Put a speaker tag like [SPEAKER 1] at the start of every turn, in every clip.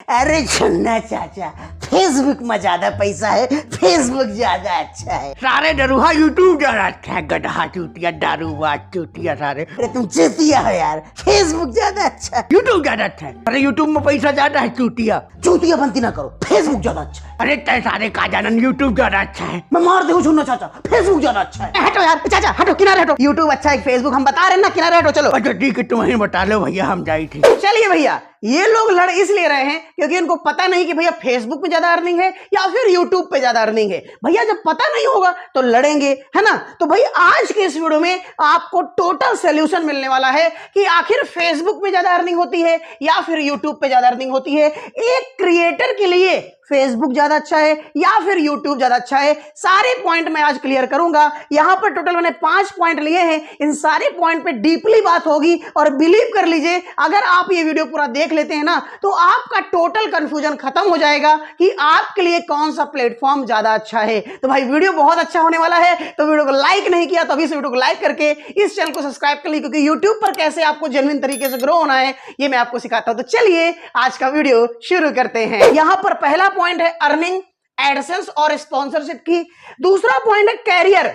[SPEAKER 1] अरे छन्ना चाचा, फेसबुक में ज्यादा पैसा है, फेसबुक ज्यादा अच्छा है।
[SPEAKER 2] सारे डरूहा यूट्यूब ज्यादा अच्छा है। गधा चूतिया, दारूबाज चूतिया सारे।
[SPEAKER 1] अरे तुम चूतिया हो यार, फेसबुक ज्यादा अच्छा है।
[SPEAKER 2] यूट्यूब ज्यादा अच्छा है। अरे यूट्यूब में पैसा ज्यादा है चूतिया।
[SPEAKER 1] चूतिया बनती ना करो, फेसबुक ज्यादा अच्छा है।
[SPEAKER 2] अरे तय सारे का जानन यूट्यूब ज्यादा अच्छा है।
[SPEAKER 1] मैं मार दूं छुन्ना चाचा, फेसबुक ज्यादा अच्छा है।
[SPEAKER 2] हटो यार चाचा, हटो किनारे हटो।
[SPEAKER 1] यूट्यूब अच्छा है, फेसबुक हम बता रहे हैं ना, किनारे हटो चलो।
[SPEAKER 2] अच्छा ठीक है, तुम्हें बता लो भैया, हम जाई थे।
[SPEAKER 1] चलिए भैया, ये लोग लड़ इसलिए रहे हैं क्योंकि इनको पता नहीं कि भैया फेसबुक पे ज्यादा अर्निंग है या फिर यूट्यूब पे ज्यादा अर्निंग है। भैया जब पता नहीं होगा तो लड़ेंगे, है ना। तो भाई आज के इस वीडियो में आपको टोटल सॉल्यूशन मिलने वाला है कि आखिर फेसबुक पे ज्यादा अर्निंग होती है या फिर यूट्यूब पे ज्यादा अर्निंग होती है। एक क्रिएटर के लिए फेसबुक ज्यादा अच्छा है या फिर यूट्यूब ज्यादा अच्छा है, सारे पॉइंट मैं आज क्लियर करूंगा। यहां पर टोटल मैंने 5 पॉइंट लिए हैं, इन सारे पॉइंट पे डीपली बात होगी। और बिलीव कर लीजिए, अगर आप ये वीडियो पूरा देख लेते हैं ना तो आपका टोटल कंफ्यूजन खत्म हो जाएगा कि आपके लिए कौन सा प्लेटफॉर्म ज्यादा अच्छा है। तो भाई वीडियो बहुत अच्छा होने वाला है, तो वीडियो को लाइक नहीं किया तो अभी से वीडियो को लाइक करके इस चैनल को सब्सक्राइब कर लीजिए, क्योंकि यूट्यूब पर कैसे आपको जेन्युइन तरीके से ग्रो होना है ये मैं आपको सिखाता हूं। तो चलिए आज का वीडियो शुरू करते हैं। यहां पर पहला पॉइंट है अर्निंग, एडसेंस और स्पॉन्सरशिप की। दूसरा पॉइंट है कैरियर।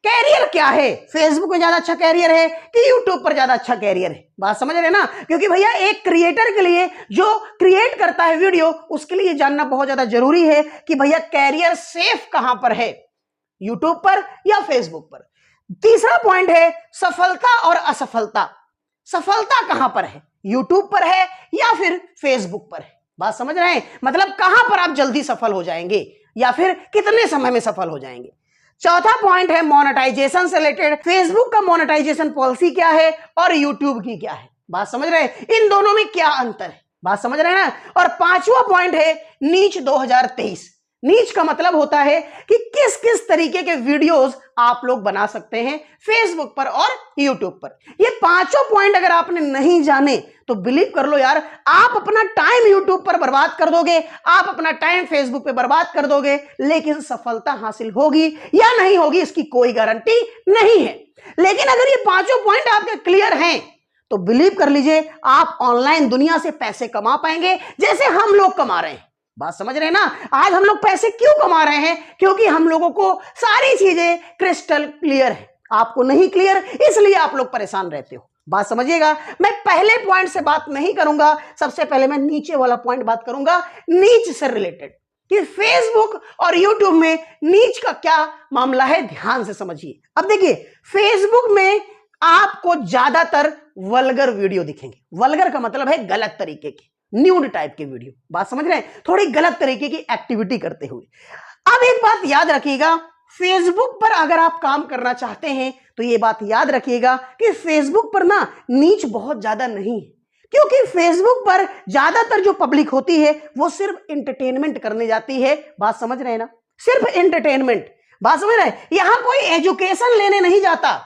[SPEAKER 1] कैरियर क्या है, फेसबुक में ज्यादा अच्छा कैरियर है कि यूट्यूब पर ज्यादा अच्छा कैरियर है। बात समझ रहे ना, क्योंकि भैया एक क्रिएटर के लिए जो क्रिएट करता है वीडियो, उसके लिए जानना बहुत ज्यादा जरूरी है कि भैया कैरियर सेफ कहां पर है, यूट्यूब पर या फेसबुक पर। तीसरा पॉइंट है सफलता और असफलता। सफलता कहां पर है, यूट्यूब पर है या फिर फेसबुक पर है। बात समझ रहे हैं, मतलब कहां पर आप जल्दी सफल हो जाएंगे या फिर कितने समय में सफल हो जाएंगे। चौथा पॉइंट है मोनेटाइजेशन से रिलेटेड। फेसबुक का मोनेटाइजेशन पॉलिसी क्या है और यूट्यूब की क्या है। बात समझ रहे हैं, इन दोनों में क्या अंतर है, बात समझ रहे हैं ना। और पांचवा पॉइंट है नीच 2023। नीच का मतलब होता है कि किस किस तरीके के वीडियोस आप लोग बना सकते हैं फेसबुक पर और यूट्यूब पर। ये पांचों पॉइंट अगर आपने नहीं जाने तो बिलीव कर लो यार, आप अपना टाइम यूट्यूब पर बर्बाद कर दोगे, आप अपना टाइम फेसबुक पे बर्बाद कर दोगे, लेकिन सफलता हासिल होगी या नहीं होगी इसकी कोई गारंटी नहीं है। लेकिन अगर ये पांचों पॉइंट आपके क्लियर हैं तो बिलीव कर लीजिए आप ऑनलाइन दुनिया से पैसे कमा पाएंगे जैसे हम लोग कमा रहे हैं। बात समझ रहे हैं ना। आज हम लोग पैसे क्यों कमा रहे हैं, क्योंकि हम लोगों को सारी चीजें क्रिस्टल क्लियर है, आपको नहीं क्लियर, इसलिए आप लोग परेशान रहते हो। बात समझिएगा, मैं पहले पॉइंट से बात नहीं करूंगा, सबसे पहले मैं नीचे वाला पॉइंट बात करूंगा, नीच से रिलेटेड, कि फेसबुक और यूट्यूब में नीच का क्या मामला है, ध्यान से समझिए। अब देखिए, फेसबुक में आपको ज्यादातर वल्गर वीडियो दिखेंगे। वल्गर का मतलब है गलत तरीके की, न्यूड टाइप के वीडियो। बात समझ रहे हैं, थोड़ी गलत तरीके की एक्टिविटी करते हुए। अब एक बात याद रखिएगा, फेसबुक पर अगर आप काम करना चाहते हैं तो ये बात याद रखिएगा कि फेसबुक पर ना नीच बहुत ज्यादा नहीं है, क्योंकि फेसबुक पर ज्यादातर जो पब्लिक होती है वो सिर्फ एंटरटेनमेंट करने जाती है। बात समझ रहे हैं ना, सिर्फ एंटरटेनमेंट। बात समझ रहे हैं, यहां कोई एजुकेशन लेने नहीं जाता।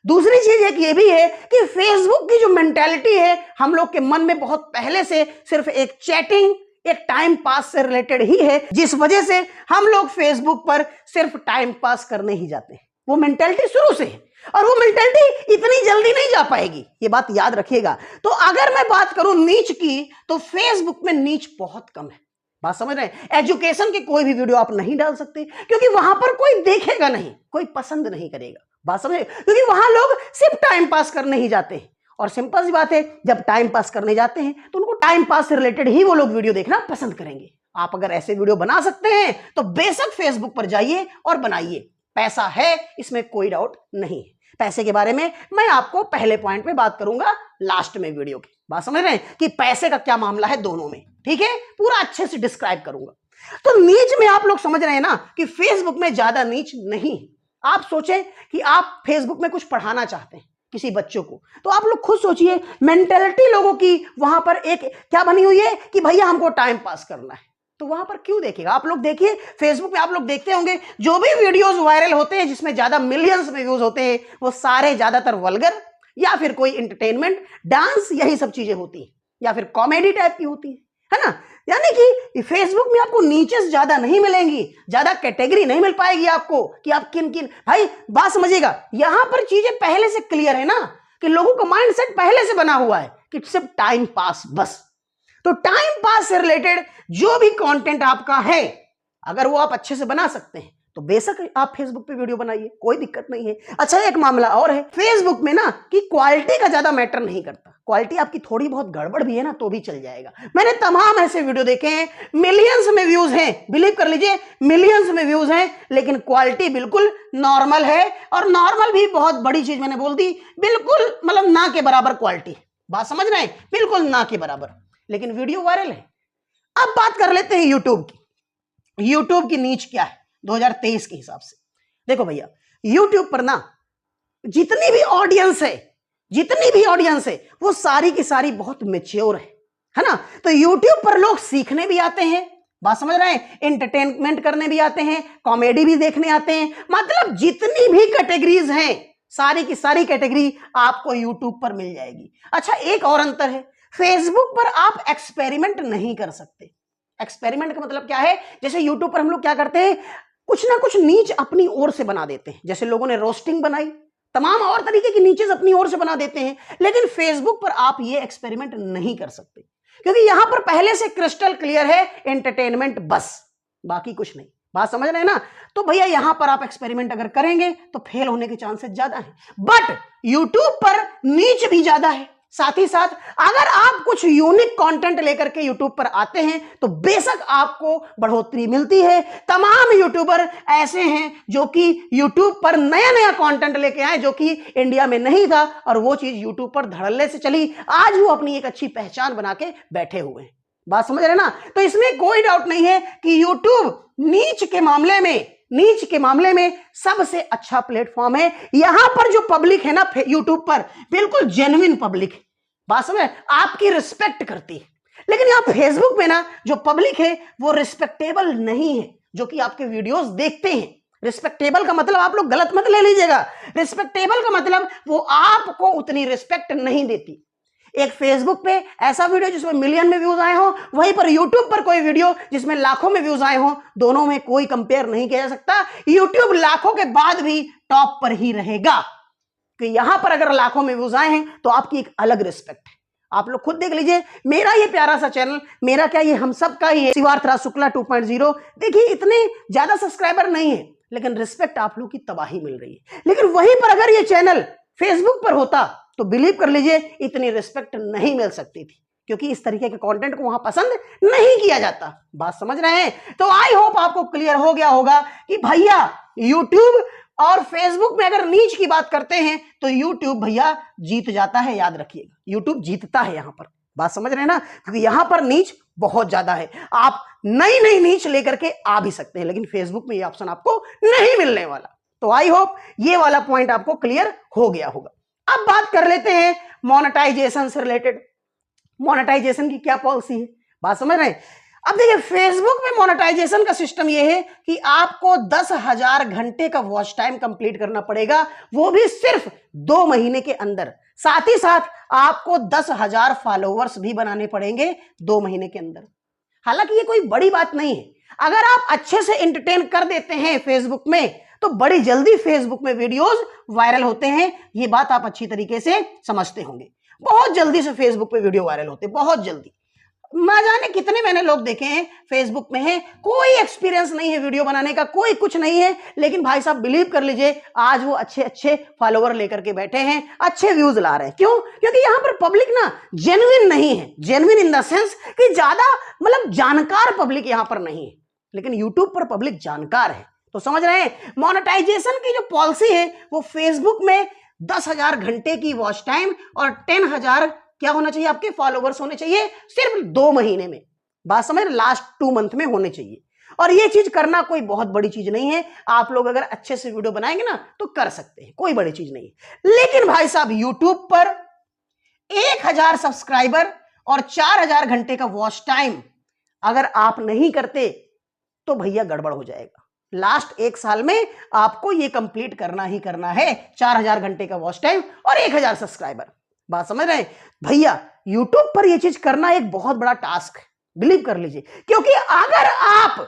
[SPEAKER 1] दूसरी चीज एक ये भी है कि फेसबुक की जो मेंटालिटी है हम लोग के मन में बहुत पहले से सिर्फ एक चैटिंग, एक टाइम पास से रिलेटेड ही है, जिस वजह से हम लोग फेसबुक पर सिर्फ टाइम पास करने ही जाते हैं। वो मेंटालिटी शुरू से है और वो मेंटालिटी इतनी जल्दी नहीं जा पाएगी, ये बात याद रखिएगा। तो अगर मैं बात करूं नीच की, तो फेसबुक में नीच बहुत कम है। बात समझ रहे हैं, एजुकेशन के कोई भी वीडियो आप नहीं डाल सकते, क्योंकि वहां पर कोई देखेगा नहीं, कोई पसंद नहीं करेगा। बात समझे, क्योंकि वहां लोग सिर्फ टाइम पास करने ही जाते हैं। और सिंपल सी बात है, जब टाइम पास करने जाते हैं तो उनको टाइम पास से रिलेटेड ही वो लोग वीडियो देखना पसंद करेंगे। आप अगर ऐसे वीडियो बना सकते हैं तो बेशक फेसबुक पर जाइए और बनाइए, पैसा है इसमें कोई डाउट नहीं है। पैसे के बारे में मैं आपको पहले पॉइंट पे बात करूंगा लास्ट में वीडियो की। बात समझ रहे हैं कि पैसे का क्या मामला है दोनों में, ठीक है, पूरा अच्छे से डिस्क्राइब करूंगा। तो नीच में आप लोग समझ रहे हैं ना कि फेसबुक में ज्यादा नीच नहीं है। आप सोचें कि आप फेसबुक में कुछ पढ़ाना चाहते हैं किसी बच्चों को, तो आप लोग खुद सोचिए मेंटालिटी लोगों की वहां पर एक क्या बनी हुई है कि भैया हमको टाइम पास करना है, तो वहां पर क्यों देखेगा। आप लोग देखिए, फेसबुक पे आप लोग देखते होंगे जो भी वीडियोस वायरल होते हैं जिसमें ज्यादा मिलियंस में व्यूज होते हैं वो सारे ज्यादातर वल्गर या फिर कोई एंटरटेनमेंट, डांस, यही सब चीजें होती है या फिर कॉमेडी टाइप की होती है ना। यानी कि फेसबुक में आपको नीचेस ज्यादा नहीं मिलेंगी, ज्यादा कैटेगरी नहीं मिल पाएगी आपको कि आप किन किन। भाई बात समझिएगा, यहां पर चीजें पहले से क्लियर है ना, कि लोगों का माइंडसेट पहले से बना हुआ है कि सिर्फ टाइम पास बस। तो टाइम पास से रिलेटेड जो भी कंटेंट आपका है, अगर वो आप अच्छे से बना सकते हैं तो बेशक आप फेसबुक पे वीडियो बनाइए, कोई दिक्कत नहीं है। अच्छा, एक मामला और है फेसबुक में ना कि क्वालिटी का ज्यादा मैटर नहीं करता। क्वालिटी आपकी थोड़ी बहुत गड़बड़ भी है ना तो भी चल जाएगा। मैंने तमाम ऐसे वीडियो देखे हैं, मिलियंस में व्यूज हैं, बिलीव कर लीजिए मिलियंस में व्यूज हैं, लेकिन क्वालिटी बिल्कुल नॉर्मल है। और नॉर्मल भी बहुत बड़ी चीज मैंने बोल दी, बिल्कुल मतलब ना के बराबर क्वालिटी। बात समझ रहे हैं, बिल्कुल ना के बराबर, लेकिन वीडियो वायरल है। अब बात कर लेते हैं यूट्यूब की। यूट्यूब की नीच क्या है 2023 के हिसाब से? देखो भैया, यूट्यूब पर ना जितनी भी ऑडियंस है वो सारी की सारी बहुत मैच्योर है ना। तो यूट्यूब पर लोग सीखने भी आते हैं, बात समझ रहे हैं, एंटरटेनमेंट करने भी आते हैं, कॉमेडी भी देखने आते हैं, मतलब जितनी भी कैटेगरीज हैं सारी की सारी कैटेगरी आपको यूट्यूब पर मिल जाएगी। अच्छा, एक और अंतर है, फेसबुक पर आप एक्सपेरिमेंट नहीं कर सकते। एक्सपेरिमेंट का मतलब क्या है? जैसे यूट्यूब पर हम लोग क्या करते हैं, कुछ ना कुछ नीच अपनी ओर से बना देते हैं, जैसे लोगों ने रोस्टिंग बनाई, तमाम और तरीके की नीचेस अपनी ओर से बना देते हैं। लेकिन फेसबुक पर आप ये एक्सपेरिमेंट नहीं कर सकते, क्योंकि यहां पर पहले से क्रिस्टल क्लियर है, एंटरटेनमेंट बस, बाकी कुछ नहीं। बात समझ रहे हैं ना? तो भैया यहां पर आप एक्सपेरिमेंट अगर करेंगे तो फेल होने के चांसेस ज्यादा है। बट यूट्यूब पर नीच भी ज्यादा है। साथ ही साथ अगर आप कुछ यूनिक कंटेंट लेकर के यूट्यूब पर आते हैं तो बेशक आपको बढ़ोतरी मिलती है। तमाम यूट्यूबर ऐसे हैं जो कि यूट्यूब पर नया नया कंटेंट लेके आए जो कि इंडिया में नहीं था, और वो चीज यूट्यूब पर धड़ल्ले से चली, आज वो अपनी एक अच्छी पहचान बना के बैठे हुए हैं। बात समझ रहे ना? तो इसमें कोई डाउट नहीं है कि यूट्यूब नीच के मामले में सबसे अच्छा प्लेटफॉर्म है। यहां पर जो पब्लिक है ना यूट्यूब पर, बिल्कुल जेन्युइन पब्लिक है, बात समझ, आपकी रिस्पेक्ट करती है। लेकिन यहां फेसबुक में ना जो पब्लिक है वो रिस्पेक्टेबल नहीं है, जो कि आपके वीडियोस देखते हैं। रिस्पेक्टेबल का मतलब आप लोग गलत मत ले लीजिएगा, रिस्पेक्टेबल का मतलब वो आपको उतनी रिस्पेक्ट नहीं देती। एक फेसबुक पे ऐसा वीडियो जिसमें मिलियन में व्यूज आए हो, वहीं पर यूट्यूब पर कोई वीडियो जिसमें लाखों में व्यूज आए हो, दोनों में कोई कंपेयर नहीं किया जा सकता। यूट्यूब लाखों के बाद भी टॉप पर ही रहेगा, कि यहां पर अगर लाखों में व्यूज आए हैं तो आपकी एक अलग रिस्पेक्ट है। आप लोग खुद देख लीजिए, मेरा ये प्यारा सा चैनल, मेरा क्या ये हम सब का ही है, शिवार्थ राज शुक्ला 2.0। देखिए इतने ज्यादा सब्सक्राइबर नहीं है, लेकिन रिस्पेक्ट आप लोग की तबाही मिल रही है। लेकिन वहीं पर अगर ये चैनल फेसबुक पर होता तो बिलीव कर लीजिए इतनी रिस्पेक्ट नहीं मिल सकती थी, क्योंकि इस तरीके के कंटेंट को वहां पसंद नहीं किया जाता। बात समझ रहे हैं? तो आई होप आपको क्लियर हो गया होगा कि भैया यूट्यूब और फेसबुक में अगर नीच की बात करते हैं तो यूट्यूब भैया जीत जाता है, याद रखिएगा, यूट्यूब जीतता है यहां पर। बात समझ रहे हैं ना? क्योंकि यहां पर नीच बहुत ज्यादा है, आप नई नई नीच लेकर के आ भी सकते हैं, लेकिन फेसबुक में ये ऑप्शन आपको नहीं मिलने वाला। तो आई होप ये वाला पॉइंट आपको क्लियर हो गया होगा। अब बात कर लेते हैं मोनेटाइजेशन से रिलेटेड। मोनेटाइजेशन की क्या पॉलिसी है, बात समझ रहे हैं? अब देखिए फेसबुक में मोनेटाइजेशन का सिस्टम यह है कि आपको 10,000 घंटे का वॉच टाइम कंप्लीट करना पड़ेगा, वो भी सिर्फ 2 महीने के अंदर। साथ ही साथ आपको 10,000 फॉलोवर्स भी बनाने पड़ेंगे 2 महीने के अंदर। हालांकि ये कोई बड़ी बात नहीं है, अगर आप अच्छे से एंटरटेन कर देते हैं फेसबुक में तो बड़ी जल्दी फेसबुक में वीडियोस वायरल होते हैं। ये बात आप अच्छी तरीके से समझते होंगे, बहुत जल्दी से फेसबुक पे वीडियो वायरल होते हैं, बहुत जल्दी। ना जाने कितने मैंने लोग देखे हैं फेसबुक में हैं, कोई एक्सपीरियंस नहीं है वीडियो बनाने का, कोई कुछ नहीं है, लेकिन भाई साहब बिलीव कर लीजिए आज वो अच्छे अच्छे फॉलोवर लेकर के बैठे हैं, अच्छे व्यूज ला रहे हैं। क्यों? क्योंकि यहां पर पब्लिक ना जेन्युइन नहीं है, जेन्युइन इन द सेंस कि ज्यादा मतलब जानकार पब्लिक यहां पर नहीं है, लेकिन यूट्यूब पर पब्लिक जानकार है। तो समझ रहे हैं, मोनेटाइजेशन की जो पॉलिसी है वो फेसबुक में 10,000 घंटे की वॉच टाइम और 10,000 क्या होना चाहिए, आपके फॉलोवर्स होने चाहिए सिर्फ 2 महीने में। बात समझ, लास्ट 2 मंथ में होने चाहिए। और ये चीज करना कोई बहुत बड़ी चीज नहीं है, आप लोग अगर अच्छे से वीडियो बनाएंगे ना तो कर सकते हैं, कोई बड़ी चीज नहीं है। लेकिन भाई साहब यूट्यूब पर 1,000 सब्सक्राइबर और 4,000 घंटे का वॉच टाइम अगर आप नहीं करते तो भैया गड़बड़ हो जाएगा। लास्ट 1 साल में आपको ये कंप्लीट करना ही करना है, 4,000 घंटे का वॉच टाइम और 1,000 सब्सक्राइबर। बात समझ रहे हैं भैया? यूट्यूब पर यह चीज करना एक बहुत बड़ा टास्क है, बिलीव कर लीजिए। क्योंकि अगर आप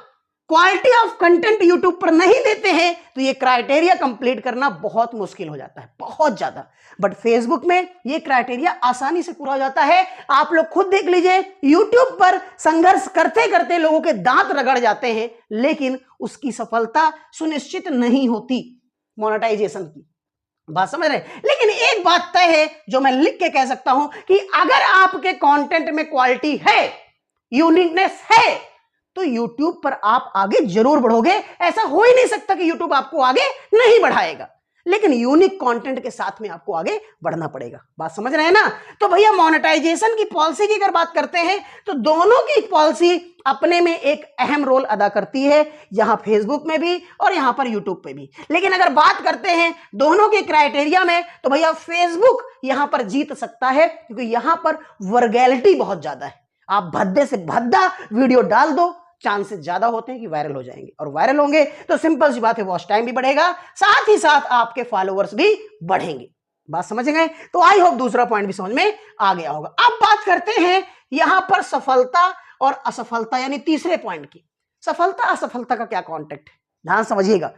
[SPEAKER 1] क्वालिटी ऑफ कंटेंट यूट्यूब पर नहीं देते हैं तो ये क्राइटेरिया कंप्लीट करना बहुत मुश्किल हो जाता है, बहुत ज्यादा। बट फेसबुक में ये क्राइटेरिया आसानी से पूरा हो जाता है। आप लोग खुद देख लीजिए, यूट्यूब पर संघर्ष करते करते लोगों के दांत रगड़ जाते हैं, लेकिन उसकी सफलता सुनिश्चित नहीं होती मोनेटाइजेशन की। बात समझ रहे? लेकिन एक बात तय है जो मैं लिख के कह सकता हूं कि अगर आपके कंटेंट में क्वालिटी है, यूनिकनेस है, तो YouTube पर आप आगे जरूर बढ़ोगे। ऐसा हो ही नहीं सकता कि YouTube आपको आगे नहीं बढ़ाएगा, लेकिन यूनिक कंटेंट के साथ में आपको आगे बढ़ना पड़ेगा। बात समझ रहे हैं ना? तो भैया मोनेटाइजेशन की पॉलिसी की अगर बात करते हैं तो दोनों की पॉलिसी अपने में एक अहम रोल अदा करती है, यहां फेसबुक में भी और यहां पर यूट्यूब पे भी। लेकिन अगर बात करते हैं दोनों के क्राइटेरिया में तो भैया फेसबुक यहां पर जीत सकता है, क्योंकि यहां पर वर्गैलिटी बहुत ज्यादा है। आप भद्दे से भद्दा वीडियो डाल दो, चांसेस ज्यादा होते हैं कि वायरल हो जाएंगे, और वायरल होंगे तो सिंपल सी बात है, वॉच टाइम भी बढ़ेगा, साथ ही साथ आपके फॉलोअर्स भी बढ़ेंगे। बात समझ गए? तो आई होप दूसरा पॉइंट भी समझ में आ गया होगा। अब बात करते हैं यहां पर सफलता और असफलता, यानी तीसरे पॉइंट की। सफलता असफलता का क्या कॉन्टेक्ट है, ध्यान समझिएगा।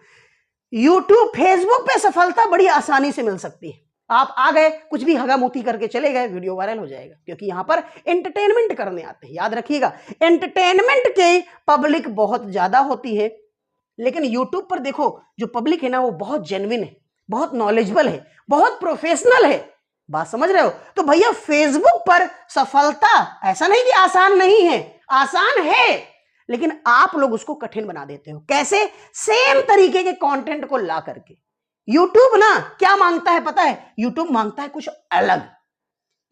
[SPEAKER 1] यूट्यूब फेसबुक पे सफलता बड़ी आसानी से मिल सकती है। आप आ गए, कुछ भी हगामूती करके चले गए, वीडियो वायरल हो जाएगा, क्योंकि यहां पर एंटरटेनमेंट करने आते हैं। याद रखिएगा, एंटरटेनमेंट की पब्लिक बहुत ज्यादा होती है, लेकिन यूट्यूब पर देखो जो पब्लिक है ना, वो बहुत जेन्युइन है, बहुत नॉलेजेबल है, बहुत प्रोफेशनल है। बात समझ रहे हो? तो भैया फेसबुक पर सफलता ऐसा नहीं कि आसान नहीं है, आसान है, लेकिन आप लोग उसको कठिन बना देते हो। कैसे? सेम तरीके के कंटेंट को ला करके। यूट्यूब ना क्या मांगता है पता है? यूट्यूब मांगता है कुछ अलग,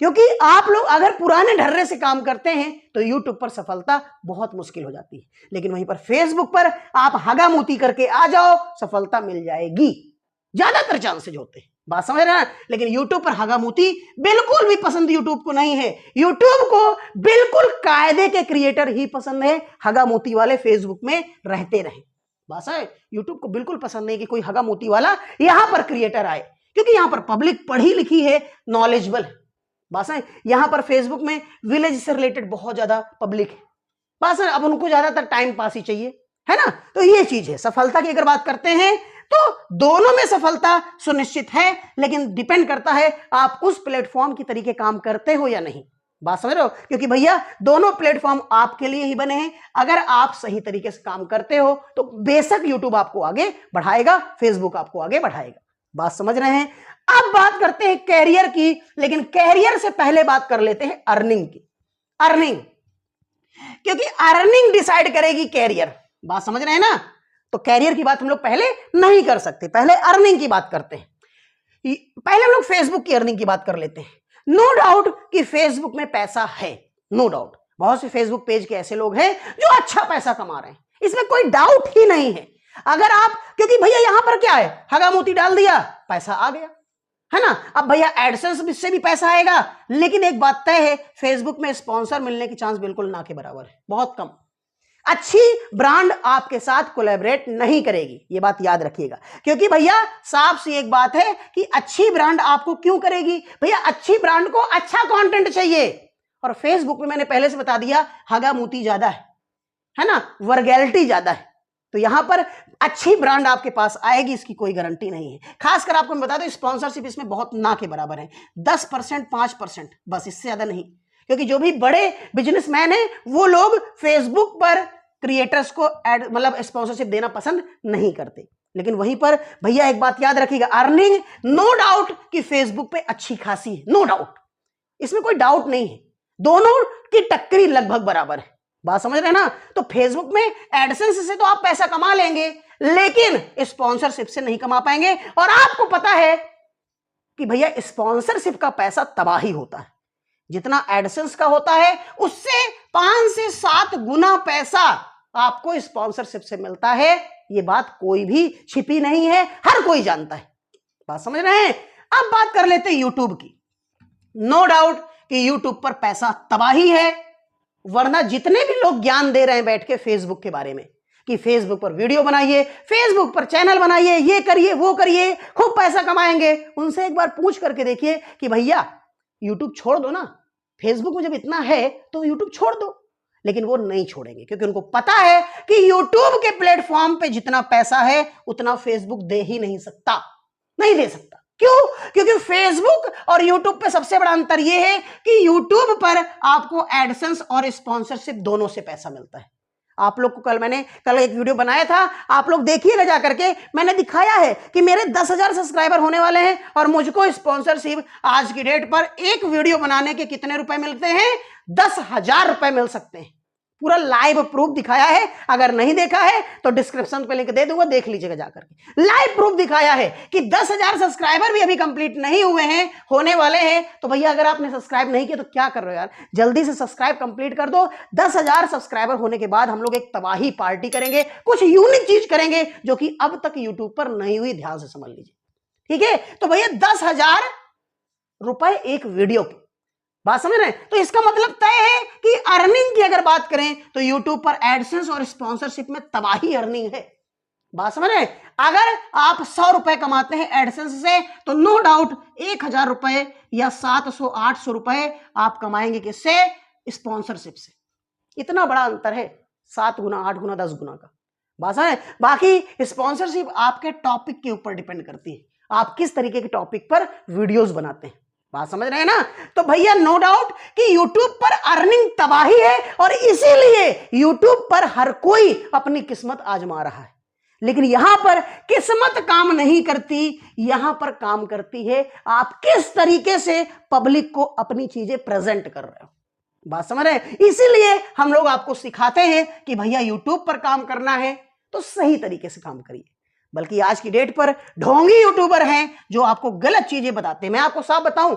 [SPEAKER 1] क्योंकि आप लोग अगर पुराने ढर्रे से काम करते हैं तो यूट्यूब पर सफलता बहुत मुश्किल हो जाती है, लेकिन वहीं पर फेसबुक पर आप हगामूती करके आ जाओ, सफलता मिल जाएगी, ज्यादातर चांसेज होते हैं। बात समझ रहे हैं? लेकिन यूट्यूब पर हगामूती बिल्कुल भी पसंद यूट्यूब को नहीं है। यूट्यूब को बिल्कुल कायदे के क्रिएटर ही पसंद है, हगामूती वाले फेसबुक में रहते रहे। बस है, यूट्यूब को बिल्कुल पसंद नहीं कि कोई हगामूती वाला यहां पर क्रिएटर आए, क्योंकि यहां पर पब्लिक पढ़ी लिखी है, नॉलेजेबल है। बस है, यहां पर फेसबुक में विलेज से रिलेटेड बहुत ज्यादा पब्लिक है। बस है, अब उनको ज्यादातर टाइम पास ही चाहिए, है ना? तो ये चीज है। सफलता की अगर बात करते हैं तो दोनों में सफलता सुनिश्चित है, लेकिन डिपेंड करता है आप उस प्लेटफॉर्म की तरीके काम करते हो या नहीं। बात समझ रहे हो? क्योंकि भैया दोनों प्लेटफॉर्म आपके लिए ही बने हैं। अगर आप सही तरीके से काम करते हो तो बेशक यूट्यूब आपको आगे बढ़ाएगा, फेसबुक आपको आगे बढ़ाएगा। बात समझ रहे हैं? अब बात करते हैं कैरियर की, लेकिन कैरियर से पहले बात कर लेते हैं अर्निंग की। अर्निंग, क्योंकि अर्निंग डिसाइड करेगी कैरियर। बात समझ रहे हैं ना? तो कैरियर की बात हम लोग पहले नहीं कर सकते, पहले अर्निंग की बात करते हैं। पहले हम लोग फेसबुक की अर्निंग की बात कर लेते हैं। नो डाउट कि फेसबुक में पैसा है, नो डाउट। बहुत से फेसबुक पेज के ऐसे लोग हैं जो अच्छा पैसा कमा रहे हैं, इसमें कोई डाउट ही नहीं है। अगर आप, क्योंकि भैया यहां पर क्या है, हगामोती डाल दिया, पैसा आ गया, है ना? अब भैया एडसेंस से भी पैसा आएगा, लेकिन एक बात तय है, फेसबुक में स्पॉन्सर मिलने की चांस बिल्कुल ना के बराबर है, बहुत कम। अच्छी ब्रांड आपके साथ कोलैबोरेट नहीं करेगी, ये बात याद रखिएगा। क्योंकि भैया साफ सी एक बात है कि अच्छी ब्रांड आपको क्यों करेगी? भैया अच्छी ब्रांड को अच्छा कंटेंट चाहिए, और फेसबुक में मैंने पहले से बता दिया हगामूती ज्यादा है ना, वर्गैलिटी ज्यादा है। तो यहां पर अच्छी ब्रांड आपके पास आएगी, इसकी कोई गारंटी नहीं है। खासकर आपको मैं बता दूं, स्पॉन्सरशिप इसमें बहुत ना के बराबर है, 10%, 5%, बस, इससे ज्यादा नहीं। क्योंकि जो भी बड़े बिजनेसमैन हैं वो लोग फेसबुक पर क्रिएटर्स को एड मतलब स्पॉन्सरशिप देना पसंद नहीं करते। लेकिन वहीं पर भैया एक बात याद रखिएगा, अर्निंग नो डाउट कि फेसबुक पे अच्छी खासी है, नो डाउट, इसमें कोई डाउट नहीं है। दोनों की टक्करी लगभग बराबर है। बात समझ रहे हैं ना? तो फेसबुक में एडसेंस से तो आप पैसा कमा लेंगे, लेकिन स्पॉन्सरशिप से नहीं कमा पाएंगे। और आपको पता है कि भैया स्पॉन्सरशिप का पैसा तबाही होता है, जितना एडसेंस का होता है उससे 5 से 7 गुना पैसा आपको स्पॉन्सरशिप से मिलता है। ये बात कोई भी छिपी नहीं है, हर कोई जानता है। बात समझ रहे हैं? अब बात कर लेते हैं यूट्यूब की। नो डाउट कि यूट्यूब पर पैसा तबाही है, वरना जितने भी लोग ज्ञान दे रहे हैं बैठ के फेसबुक के बारे में कि फेसबुक पर वीडियो बनाइए, फेसबुक पर चैनल बनाइए, ये करिए वो करिए, खूब पैसा कमाएंगे, उनसे एक बार पूछ करके देखिए कि भैया यूट्यूब छोड़ दो ना, फेसबुक में जब इतना है तो यूट्यूब छोड़ दो। लेकिन वो नहीं छोड़ेंगे क्योंकि उनको पता है कि YouTube के प्लेटफॉर्म पे जितना पैसा है उतना फेसबुक दे ही नहीं सकता, नहीं दे सकता। क्यों? क्योंकि फेसबुक और YouTube पे सबसे बड़ा अंतर यह है कि YouTube पर आपको एडसेंस और स्पॉन्सरशिप दोनों से पैसा मिलता है। आप लोग को कल एक वीडियो बनाया था, आप लोग देखिएगा जा करके, मैंने दिखाया है कि मेरे 10,000 सब्सक्राइबर होने वाले हैं और मुझको स्पॉन्सरशिप आज की डेट पर एक वीडियो बनाने के कितने रुपए मिलते हैं? 10,000 रुपए मिल सकते हैं। पूरा लाइव प्रूफ दिखाया है, अगर नहीं देखा है तो डिस्क्रिप्शन पे लिंक दे दूंगा, देख लीजिएगा जाकर के। लाइव प्रूफ दिखाया है कि 10,000 सब्सक्राइबर भी अभी कंप्लीट नहीं हुए हैं, होने वाले हैं। तो भैया अगर आपने सब्सक्राइब नहीं किया तो क्या कर रहे हो यार, जल्दी से सब्सक्राइब कंप्लीट कर दो। 10,000 सब्सक्राइबर होने के बाद हम लोग एक तबाही पार्टी करेंगे, कुछ यूनिक चीज करेंगे जो कि अब तक यूट्यूब पर नहीं हुई, ध्यान से समझ लीजिए, ठीक है। तो भैया 10,000 रुपए एक वीडियो की, बात समझ रहे हैं? तो इसका मतलब तय है कि अर्निंग की अगर बात करें तो YouTube पर एडसेंस और स्पॉन्सरशिप में तबाही अर्निंग है। बात समझ रहे हैं? अगर आप 100 रुपए कमाते हैं एडसेंस से तो नो डाउट 1,000 रुपए या 700-800 रुपए आप कमाएंगे किससे? स्पॉन्सरशिप से। इतना बड़ा अंतर है, 7 गुना, 8 गुना, 10 गुना का। बात समझ रहे हैं? बाकी स्पॉन्सरशिप आपके टॉपिक के ऊपर डिपेंड करती है, आप किस तरीके के टॉपिक पर वीडियोस बनाते हैं। बात समझ रहे हैं ना? तो भैया नो डाउट कि YouTube पर अर्निंग तबाही है और इसीलिए YouTube पर हर कोई अपनी किस्मत आजमा रहा है। लेकिन यहां पर किस्मत काम नहीं करती, यहां पर काम करती है आप किस तरीके से पब्लिक को अपनी चीजें प्रेजेंट कर रहे हो। बात समझ रहे हैं? इसीलिए हम लोग आपको सिखाते हैं कि भैया YouTube पर काम करना है तो सही तरीके से काम करिए। बल्कि आज की डेट पर ढोंगी यूट्यूबर हैं जो आपको गलत चीजें बताते हैं। मैं आपको साफ बताऊं,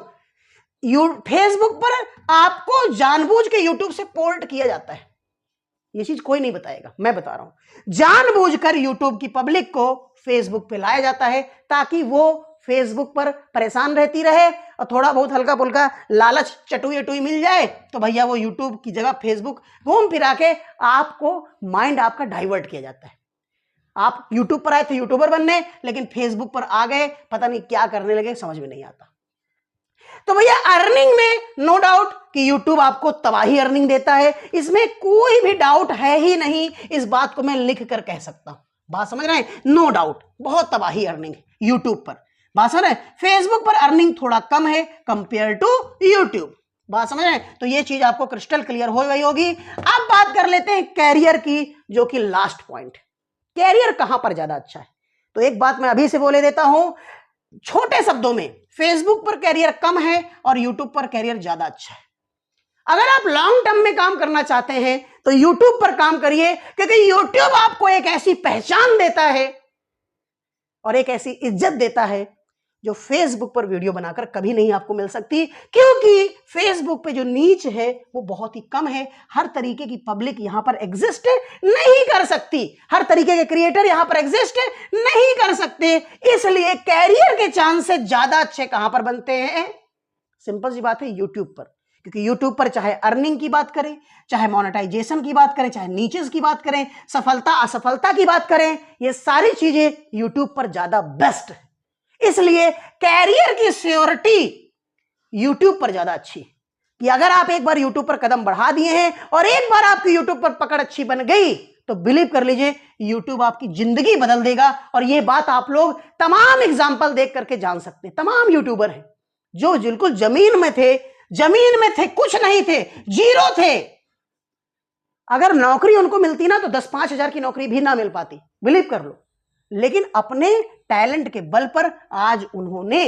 [SPEAKER 1] फेसबुक पर आपको जानबूझ के यूट्यूब से पोल्ट किया जाता है, ये चीज कोई नहीं बताएगा, मैं बता रहा हूं। जानबूझकर यूट्यूब की पब्लिक को फेसबुक पे लाया जाता है ताकि वो फेसबुक पर परेशान रहती रहे और थोड़ा बहुत हल्का फुल्का लालच चटुई मिल जाए तो भैया वो यूट्यूब की जगह फेसबुक घूम फिरा के आपको माइंड आपका डाइवर्ट किया जाता है। आप यूट्यूब पर आए थे यूट्यूबर बनने, लेकिन फेसबुक पर आ गए, पता नहीं क्या करने लगे, समझ में नहीं आता। तो भैया अर्निंग में नो डाउट कि यूट्यूब आपको तबाही अर्निंग देता है, इसमें कोई भी डाउट है ही नहीं। इस बात को मैं लिख कर कह सकता हूं। बात समझ रहे हैं? नो डाउट बहुत तबाही अर्निंग है यूट्यूब पर। बात समझ रहे हैं? फेसबुक पर अर्निंग थोड़ा कम है कंपेयर टू यूट्यूब। बात समझ रहे हैं? तो ये चीज आपको क्रिस्टल क्लियर हो गई होगी। अब बात कर लेते हैं कैरियर की, जो कि लास्ट पॉइंट। कैरियर कहां पर ज्यादा अच्छा है? तो एक बात मैं अभी से बोले देता हूं छोटे शब्दों में, फेसबुक पर कैरियर कम है और यूट्यूब पर कैरियर ज्यादा अच्छा है। अगर आप लॉन्ग टर्म में काम करना चाहते हैं तो यूट्यूब पर काम करिए, क्योंकि यूट्यूब आपको एक ऐसी पहचान देता है और एक ऐसी इज्जत देता है जो फेसबुक पर वीडियो बनाकर कभी नहीं आपको मिल सकती, क्योंकि फेसबुक पे जो नीच है वो बहुत ही कम है। हर तरीके की पब्लिक यहां पर एग्जिस्ट नहीं कर सकती, हर तरीके के क्रिएटर यहां पर एग्जिस्ट नहीं कर सकते। इसलिए कैरियर के चांसेस ज्यादा अच्छे कहां पर बनते हैं? सिंपल सी बात है, यूट्यूब पर। क्योंकि यूट्यूब पर चाहे अर्निंग की बात करें, चाहे मोनेटाइजेशन की बात करें, चाहे नीचेस की बात करें, सफलता असफलता की बात करें, ये सारी चीजें यूट्यूब पर ज्यादा बेस्ट है। इसलिए कैरियर की सिक्योरिटी यूट्यूब पर ज्यादा अच्छी है कि अगर आप एक बार यूट्यूब पर कदम बढ़ा दिए हैं और एक बार आपकी यूट्यूब पर पकड़ अच्छी बन गई तो बिलीव कर लीजिए यूट्यूब आपकी जिंदगी बदल देगा। और यह बात आप लोग तमाम एग्जाम्पल देख करके जान सकते हैं। तमाम यूट्यूबर हैं जो बिल्कुल जमीन में थे, कुछ नहीं थे, जीरो थे। अगर नौकरी उनको मिलती ना तो 10-5 हजार की नौकरी भी ना मिल पाती, बिलीव कर लो। लेकिन अपने टैलेंट के बल पर आज उन्होंने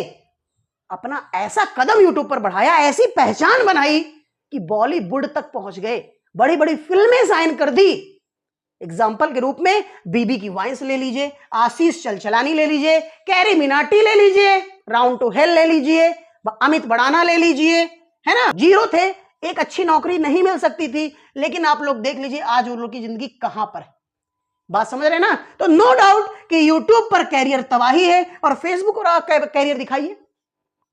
[SPEAKER 1] अपना ऐसा कदम यूट्यूब पर बढ़ाया, ऐसी पहचान बनाई कि बॉलीवुड तक पहुंच गए, बड़ी बड़ी फिल्में साइन कर दी। एग्जाम्पल के रूप में बीबी की वाइन्स ले लीजिए, आशीष चलचलानी ले लीजिए, कैरी मिनाटी ले लीजिए, राउंड टू हेल ले लीजिए, अमित बड़ाना ले लीजिए, है ना। जीरो थे, एक अच्छी नौकरी नहीं मिल सकती थी, लेकिन आप लोग देख लीजिए आज उन लोग की जिंदगी कहां पर है। बात समझ रहे ना? तो नो डाउट कि यूट्यूब पर कैरियर तबाही है और फेसबुक पर कैरियर दिखाइए,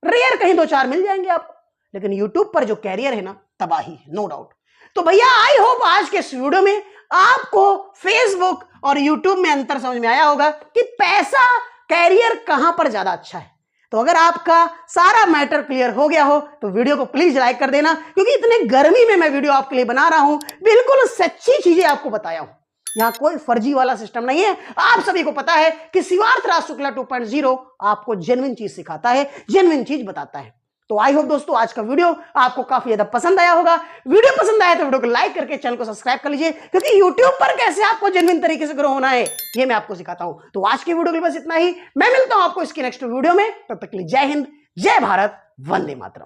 [SPEAKER 1] रेयर कहीं 2-4 मिल जाएंगे आपको, लेकिन यूट्यूब पर जो कैरियर है ना तबाही है, नो डाउट। तो भैया आई होप आज के इस वीडियो में आपको फेसबुक और यूट्यूब में अंतर समझ में आया होगा कि पैसा कैरियर कहां पर ज्यादा अच्छा है। तो अगर आपका सारा मैटर क्लियर हो गया हो तो वीडियो को प्लीज लाइक कर देना, क्योंकि इतने गर्मी में मैं वीडियो आपके लिए बना रहा हूं, बिल्कुल सच्ची चीजें आपको बताया हूं, यहां कोई फर्जी वाला सिस्टम नहीं है। आप सभी को पता है कि सिद्धार्थ राज शुक्ला 2.0 आपको जेन्युइन चीज सिखाता है, जेन्युइन चीज बताता है। तो आई होप दोस्तों आज का वीडियो आपको काफी ज्यादा पसंद आया होगा। वीडियो पसंद आया तो वीडियो को लाइक करके चैनल को सब्सक्राइब कर लीजिए, क्योंकि यूट्यूब पर कैसे आपको जेन्युइन तरीके से ग्रो होना है ये मैं आपको सिखाता हूं। तो आज की वीडियो के लिए बस इतना ही, मैं मिलता हूं आपको इसकी नेक्स्ट वीडियो में। तब तक के लिए जय हिंद, जय भारत, वंदे मातरम।